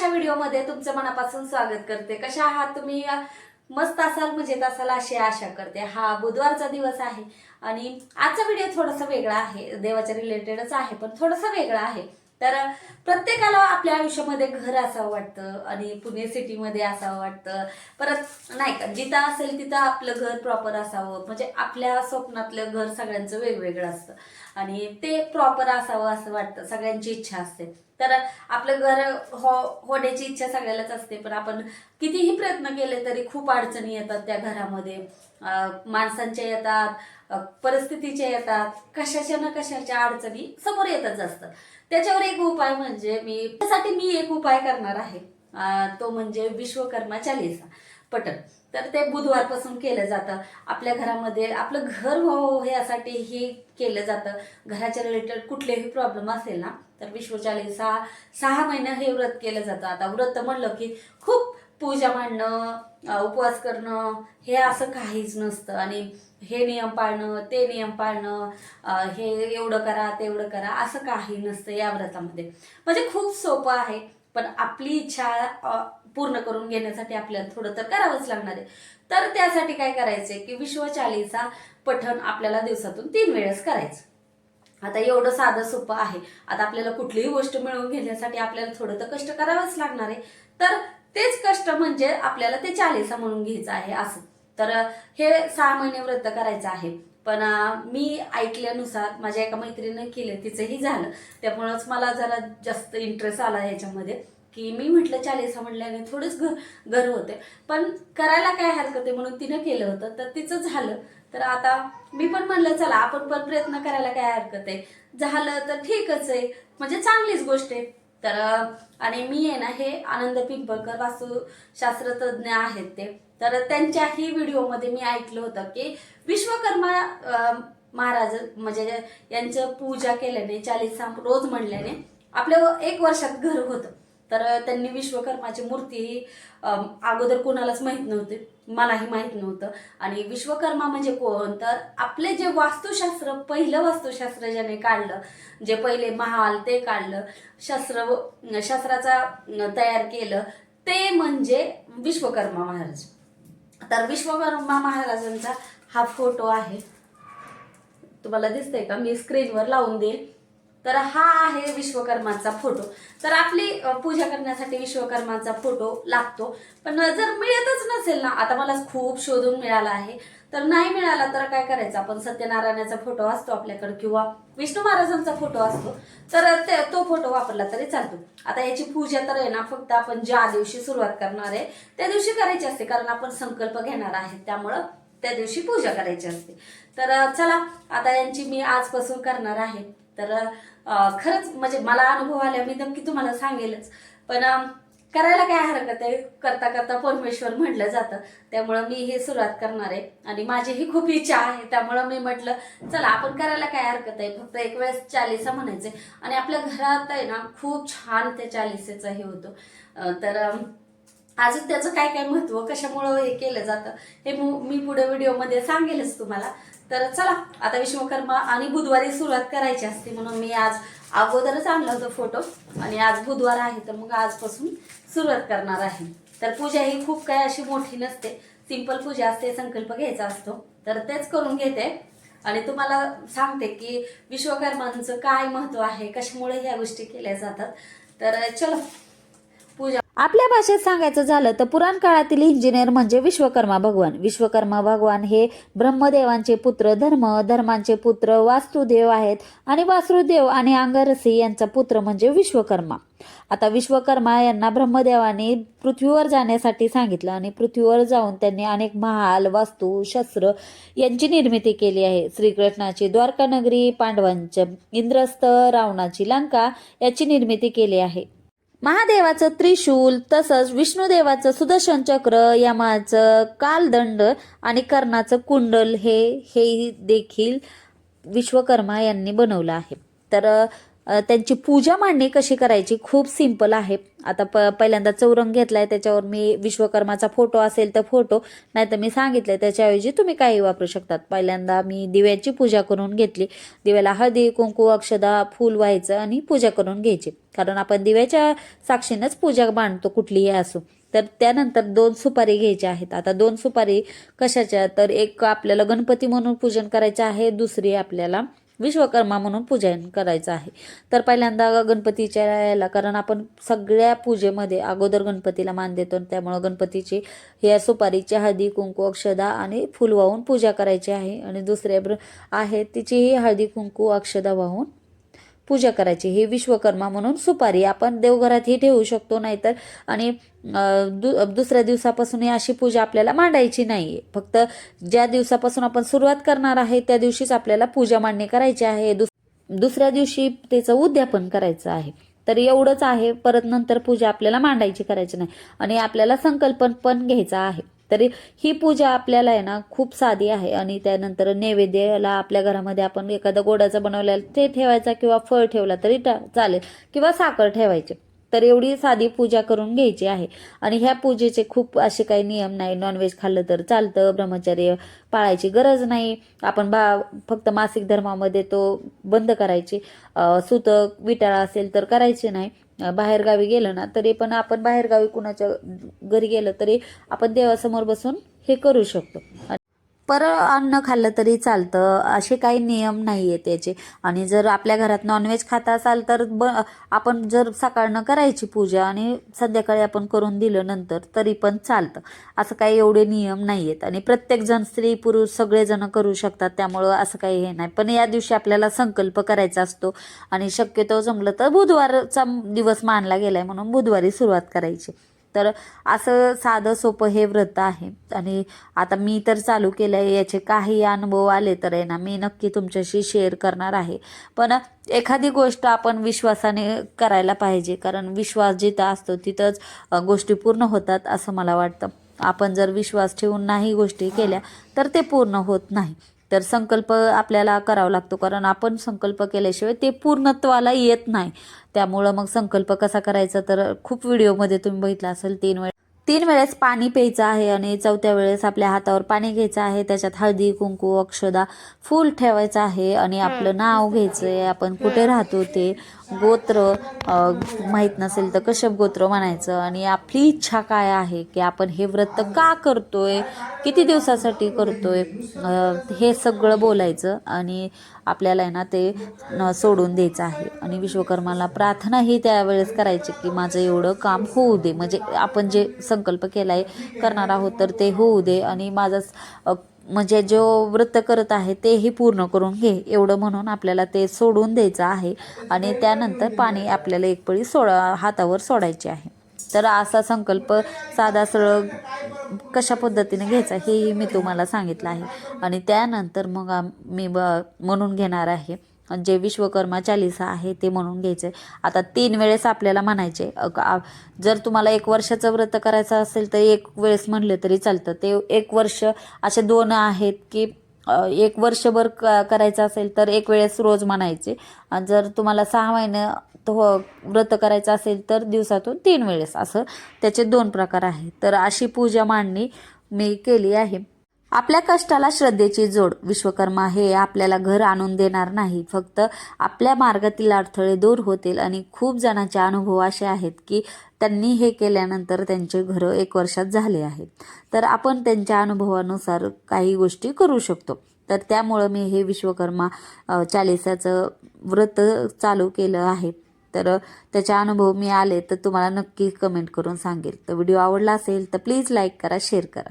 अशा व्हिडिओमध्ये तुमचं मनापासून स्वागत करते। कशा आहात तुम्ही? मस्त असाल, मजेत असाल अशी आशा करते। हा बुधवारचा दिवस आहे आणि आजचा व्हिडिओ थोडासा वेगळा आहे, देवाच्या रिलेटेडच आहे पण थोडासा वेगळा आहे। तर प्रत्येकाला आपल्या आयुष्यामध्ये घर असावं वाटतं आणि पुणे सिटीमध्ये असावं वाटतं, परत नाही का जिथं असेल तिथं आपलं घर प्रॉपर असावं, म्हणजे आपल्या स्वप्नातलं घर सगळ्यांचं वेगवेगळं असतं आणि ते प्रॉपर असावं असं वाटतं, सगळ्यांची इच्छा असते। तर आपलं घर होण्याची इच्छा सगळ्यालाच असते, पण आपण कितीही प्रयत्न केले तरी खूप अडचणी येतात त्या घरामध्ये। माणसांच्या येतात, परिस्थितीच्या येतात, कशाच्या ना कशाच्या अडचणी समोर येतच असतात। त्याच्यावर एक उपाय म्हणजे मी एक उपाय करणार आहे, तो म्हणजे विश्वकर्मा चालीसा पठण। तर ते बुधवारपासून केलं जातं आपल्या घरामध्ये। आपलं घर व्हावं यासाठी हे केलं जातं। घराच्या रिलेटेड कुठलेही प्रॉब्लेम असेल ना तर विश्वचालीसा 6 महिने हे व्रत केलं जातं। आता व्रत म्हणलं की खूप पूजा मांडणं, उपवास करणं हे असं काहीच नसतं आणि हे नियम पाळणं ते नियम पाळणं, हे एवढं करा तेवढं करा असं काही नसतं या व्रतामध्ये। म्हणजे खूप सोपं आहे, पण आपली इच्छा पूर्ण करून घेण्यासाठी आपल्याला थोडं तर करावंच लागणार आहे। तर त्यासाठी काय करायचंय की विश्वचालीसा पठण आपल्याला दिवसातून 3 वेळेस करायचं। आता एवढं साधं सोपं आहे। आता आपल्याला कुठलीही गोष्ट मिळवून घेण्यासाठी आपल्याला थोडं तर कष्ट करावंच लागणार आहे, तर तेच कष्ट म्हणजे आपल्याला ते चालीसा म्हणून घ्यायचं आहे असं। तर हे 6 महिने व्रत करायचं आहे। पण मी ऐकल्यानुसार माझ्या एका मैत्रिणीने केलं, तिचंही झालं, त्यामुळंच मला जरा जास्त इंटरेस्ट आला ह्याच्यामध्ये की मी म्हटलं चालीसा म्हणल्याने थोडंच घर होते, पण करायला काय हरकत आहे म्हणून तिनं केलं होतं, तर तिचं झालं। तर आता मी पण म्हणलं चला आपण पण प्रयत्न करायला काय हरकत आहे, झालं तर ठीकच आहे, म्हणजे चांगलीच गोष्ट आहे। तर आणि मी आहे ना हे आनंद पिंपळकर वास्तुशास्त्र तज्ज्ञ आहेत ते, तर त्यांच्याही व्हिडिओमध्ये मी ऐकलं होतं की विश्वकर्मा महाराज म्हणजे यांचं पूजा केल्याने, चालीसा रोज म्हणल्याने आपलं 1 वर्षात घर होतं। तर त्यांनी विश्वकर्माची मूर्ती अगोदर कोणालाच माहित नव्हती, मलाही माहित नव्हतं। आणि विश्वकर्मा म्हणजे कोण, तर आपले जे वास्तुशास्त्र, पहिलं वास्तुशास्त्र ज्याने काढलं, जे पहिले महाल ते काढलं, शस्त्राचा तयार केलं, ते म्हणजे विश्वकर्मा महाराज। तर विश्वकर्मा महाराजांचा हा फोटो आहे, तुम्हाला दिसतंय का? मी स्क्रीनवर लावून देईल। तर हा आहे विश्वकर्माचा फोटो। तर आपली पूजा करण्यासाठी विश्वकर्माचा फोटो लागतो, पण जर मिळतच नसेल ना, आता मला खूप शोधून मिळाला आहे, तर नाही मिळाला तर काय करायचं, आपण सत्यनारायणाचा फोटो असतो आपल्याकडे किंवा विष्णू महाराजांचा फोटो असतो, तर तो फोटो वापरला तरी चालतो। आता याची पूजा तर आहे ना फक्त आपण ज्या दिवशी सुरुवात करणार आहे त्या दिवशी करायची असते, कारण आपण संकल्प घेणार आहे, त्यामुळं त्या दिवशी पूजा करायची असते। तर चला आता यांची मी आजपासून करणार आहे। तर खरंच म्हणजे मला अनुभव आला, मी नक्की तुम्हाला सांगेलच, पण करायला काय हरकत आहे, करता करता परमेश्वर म्हटलं जातं, त्यामुळं मी हे सुरुवात करणार आहे आणि माझीही खूप इच्छा आहे, त्यामुळं मी म्हटलं चला आपण करायला काय हरकत आहे, फक्त 1 वेळेस चालीसा म्हणायचे आणि आपल्या घरात आहे ना खूप छान त्या चालीसेचं हे होतं। तर अजून त्याचं काय काय महत्व, कशामुळं हे केलं जातं हे मी पुढे व्हिडिओमध्ये सांगेलच तुम्हाला। तर चला आता विश्वकर्मा आणि बुधवारी सुरुवात करायची असते, म्हणून मी आज अगोदरच आणलं होतं फोटो आणि आज बुधवार आहे, तर मग आजपासून सुरुवात करणार आहे। तर पूजा ही खूप काय अशी मोठी नसते, सिंपल पूजा असते, संकल्प घ्यायचा असतो, तर तेच करून घेते आणि तुम्हाला सांगते की विश्वकर्मांचं काय महत्व आहे, कशामुळे ह्या गोष्टी केल्या जातात। तर चलो पूजा। आपल्या भाषेत सांगायचं झालं तर पुराण काळातील इंजिनियर म्हणजे विश्वकर्मा भगवान। विश्वकर्मा भगवान हे ब्रह्मदेवांचे पुत्र, धर्मांचे पुत्र वासुदेव आहेत आणि वासुदेव आणि अंगरसी यांचा पुत्र म्हणजे विश्वकर्मा। आता विश्वकर्मा यांना ब्रह्मदेवाने पृथ्वीवर जाण्यासाठी सांगितलं आणि पृथ्वीवर जाऊन त्यांनी अनेक महाल, वास्तू, शस्त्र यांची निर्मिती केली आहे। श्रीकृष्णाची द्वारका नगरी, पांडवांचे इंद्रस्त, रावणाची लंका याची निर्मिती केली आहे। महादेवाचं त्रिशूल, तसंच विष्णुदेवाचं सुदर्शन चक्र, यमाचं कालदंड आणि कर्णाचं कुंडल हे देखील विश्वकर्मा यांनी बनवलं आहे। तर त्यांची पूजा मांडणी कशी करायची खूप सिंपल आहे. आता पहिल्यांदा चौरंग घेतलाय, त्याच्यावर मी विश्वकर्माचा फोटो असेल तर फोटो, नाही तर मी सांगितलंय त्याच्याऐवजी तुम्ही काही वापरू शकतात. पहिल्यांदा मी दिव्याची पूजा करून घेतली. दिव्याला हळदी कुंकू अक्षदा फूल व्हायचं आणि पूजा करून घ्यायची, कारण आपण दिव्याच्या साक्षीनंच पूजा मांडतो कुठलीही असो. तर त्यानंतर 2 सुपारी घ्यायच्या आहेत. आता 2 सुपारी कशाच्या, तर एक आपल्याला गणपती म्हणून पूजन करायचं आहे, दुसरी आपल्याला विश्वकर्मा म्हणून पूजन करायचं आहे. तर पहिल्यांदा गणपतीच्या याला, कारण आपण सगळ्या पूजेमध्ये अगोदर गणपतीला मान देतो, त्यामुळं गणपतीची या सुपारीची हळदी कुंकू अक्षदा आणि फूल वाहून पूजा करायची आहे. आणि दुसऱ्या आहे तिचीही हळदी कुंकू अक्षदा वाहून पूजा करायची. ही विश्वकर्मा म्हणून सुपारी आपण देवघरातही ठेवू शकतो, नाहीतर आणि दुसऱ्या दिवसापासून अशी पूजा आपल्याला मांडायची नाहीये. फक्त ज्या दिवसापासून आपण सुरुवात करणार आहे त्या दिवशीच आपल्याला पूजा मांडणी करायची आहे. दुसऱ्या दिवशी त्याचं उद्यापन करायचं आहे. तर एवढंच आहे. परत नंतर पूजा आपल्याला मांडायची करायची नाही. आणि आपल्याला संकल्पन पण घ्यायचा आहे. तरी ही पूजा आपल्याला आहे ना खूप साधी आहे. आणि त्यानंतर नैवेद्याला आपल्या घरामध्ये आपण एखादा गोडाचा बनवलेला ते ठेवायचा, किंवा फळ ठेवला तरी चालेल, किंवा साखर ठेवायची. तर एवढी साधी पूजा करून घ्यायची आहे. आणि ह्या पूजेचे खूप असे काही नियम नाही. नॉनव्हेज खाल्लं तर चालतं, ब्रह्मचर्य पाळायची गरज नाही. आपण फक्त मासिक धर्मामध्ये तो बंद करायची. सुतक विटाळा असेल तर करायचे नाही. बाहेरगावी गेलं ना तरी पण आपण बाहेरगावी कुणाच्या घरी गेलं तरी आपण देवासमोर बसून हे करू शकतो. अन्न खाल्लं तरी चालतं, असे काही नियम नाही आहे त्याचे. आणि जर आपल्या घरात नॉनव्हेज खाता असाल तर आपण जर सकाळनं करायची पूजा आणि संध्याकाळी आपण करून दिलं नंतर तरी पण चालतं. असं काही एवढे नियम नाही आहेत. आणि प्रत्येकजण स्त्री पुरुष सगळेजण करू शकतात, त्यामुळं असं काही हे नाही. पण या दिवशी आपल्याला संकल्प करायचा असतो. आणि शक्यतो जमलं तर बुधवारचा दिवस मानला गेलाय म्हणून बुधवारी सुरुवात करायची. तर असं साधं सोपं हे व्रत आहे. आणि आता मी तर चालू केलं आहे, याचे काही अनुभव आले तर आहे ना मी नक्की तुमच्याशी शेअर करणार आहे. पण एखादी गोष्ट आपण विश्वासाने करायला पाहिजे, कारण विश्वास जिथं असतो तिथंच गोष्टी पूर्ण होतात असं मला वाटतं. आपण जर विश्वास ठेवून नाही गोष्टी केल्या तर ते पूर्ण होत नाही. तर संकल्प आपल्याला करावा लागतो, कारण आपण संकल्प केल्याशिवाय ते पूर्णत्वाला येत नाही. त्यामुळं मग संकल्प कसा करायचा, तर खूप व्हिडिओमध्ये तुम्ही बघितलं असेल, 3 वेळेस पाणी प्यायचं आहे. आणि 4थ्या वेळेस आपल्या हातावर पाणी घ्यायचं आहे, त्याच्यात हळदी कुंकू अक्षदा फूल ठेवायचं आहे. आणि आपलं नाव घ्यायचं आहे, आपण कुठे राहतो ते गोत्र माहीत नसेल तर कश्यप गोत्र म्हणायचं. आणि आपली इच्छा काय आहे, की आपण हे व्रत का करतोय, किती दिवसासाठी करतोय, हे सगळं बोलायचं. आणि आपल्याला आहे ना ते सोडून द्यायचं आहे. आणि विश्वकर्माला प्रार्थनाही त्यावेळेस करायची, की माझं एवढं काम होऊ दे, म्हणजे आपण जे संकल्प केलाय करणार आहोत तर ते होऊ दे. आणि माझं म्हणजे जो व्रत करत आहे तेही पूर्ण करून घे, एवढं म्हणून आपल्याला ते सोडून द्यायचं आहे. आणि त्यानंतर पाणी आपल्याला एक पळी हातावर सोडायचे आहे. तर असा संकल्प साधा सरळ कशा पद्धतीने घ्यायचा हेही मी तुम्हाला सांगितलं आहे. आणि त्यानंतर मग मी म्हणून घेणार आहे, जे विश्वकर्मा चालीसा आहे ते म्हणून घ्यायचे. आता 3 वेळेस आपल्याला म्हणायचे. जर तुम्हाला 1 वर्षाचं व्रत करायचं असेल तर 1 वेळेस म्हणले तरी चालतं. ते 1 वर्ष असे 2 आहेत की 1 वर्षभर करायचं असेल तर 1 वेळेस रोज म्हणायचे. आणि जर तुम्हाला 6 महिने व्रत करायचं असेल तर दिवसातून 3 वेळेस, असं त्याचे 2 प्रकार आहेत. तर अशी पूजा मांडणी मी केली आहे. आपल्या कष्टाला श्रद्धेची जोड. विश्वकर्मा हे आपल्याला घर आणून देणार नाही, फक्त आपल्या मार्गातील अडथळे दूर होतील. आणि खूप जणांचे अनुभव असे आहेत की त्यांनी हे केल्यानंतर त्यांचे घरं 1 वर्षात झाले आहेत. तर आपण त्यांच्या अनुभवानुसार काही गोष्टी करू शकतो. तर त्यामुळं मी हे विश्वकर्मा चालीसाचं व्रत चालू केलं आहे. तर त्याचे अनुभव मी आले तर तुम्हाला नक्की कमेंट करून सांगेल. तर व्हिडिओ आवडला असेल तर प्लीज लाईक करा, शेअर करा.